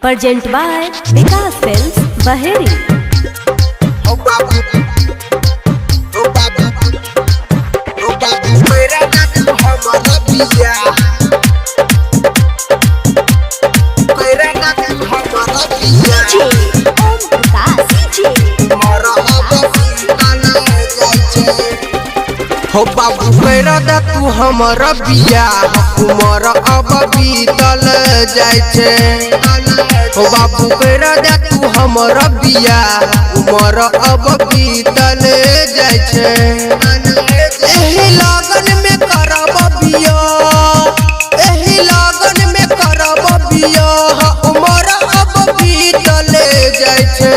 Present by Vikas Films, Baheri. हो बाबू कैरा दा तू हमर बिया उमर अब बीतल जाय छे। हो बाबू कैरा दा तू हमर बिया उमर अब बीतल जाय छे। एही लगन में करब बिया, एही लगन में करब बिया उमर अब बीतल जाय छे।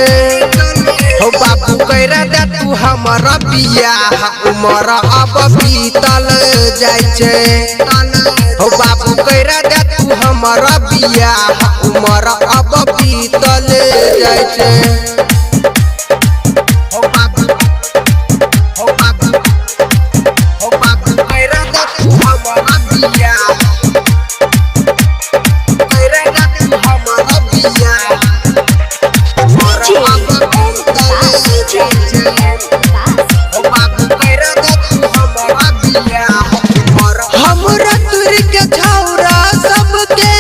हो बाबू कैरा दा तू हमर बिया उमर अब बीतल जाय छे। हो बाबू कैरा दा तू हमर बिया उमर अब बीतल जाय छे। हो बाबू, हो बाबू, हो बाबू कैरा दा तू हमर बिया, कैरा दा तू हमर बिया उमर अब बीतल जाय छे। हमरा तुर के छौरा सबके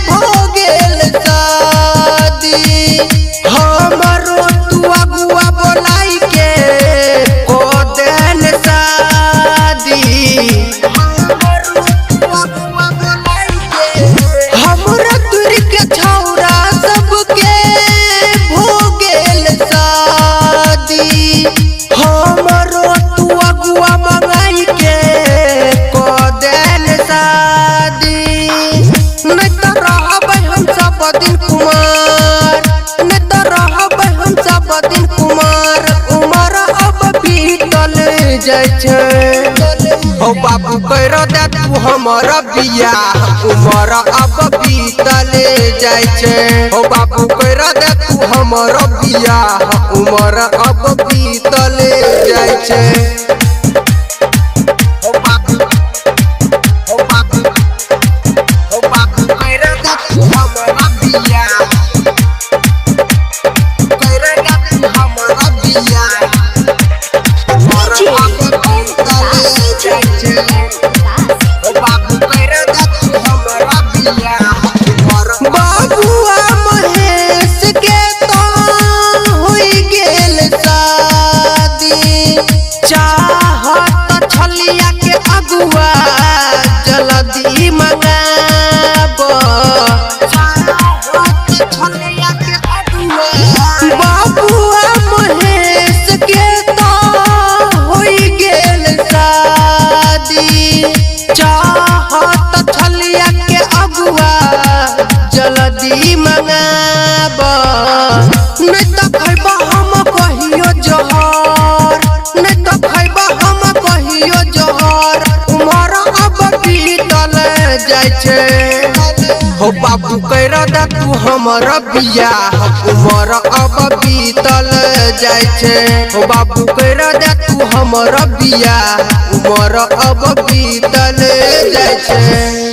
भोगेल शादी, हमरो तू अगुआ बोलाई के को देन शादी। हमरा तुर के छौरा सबके भोगेल शादी, हमरो तू अगुआ मंगाई के दिन कुमार, न तो रहबै हम सब दिन कुमार उमर अब बीतल जाय छे। हो बाबू कैरा दा तू हमर बिया उमर अब बीतल जाय छे। हो बाबू कैरा दा तू हमर बिया उमर अब बीतल जाय छे। हो बाबू, हो बाबू, हो बाबू कैरा दा तू हमर बिया, कैरा दा तू हमर बिया उमर अब बीतल जाय छे। हो बाबू कैरा दा तू हमर बिया उमर। बाबुआ महेश के तो होई गेल शादी, चाहत छलिया के अगुआ जल्दी मंगाब। बाबुआ महेश के तो होई गेल शादी, चाहत छलिया के अगुआ जल्दी मंगाब। नहीं तो खैबा हम कहियो जहर, नहीं तो खैबा हम कहियो जहर उमर अब बीतल जाय छे। हो बाबू कैरा दा तू हमर बिया उमर अब बीतल जाय छे। हो बाबू कैरा दा तू हमर बिया उमर अब बीतल जाय छे।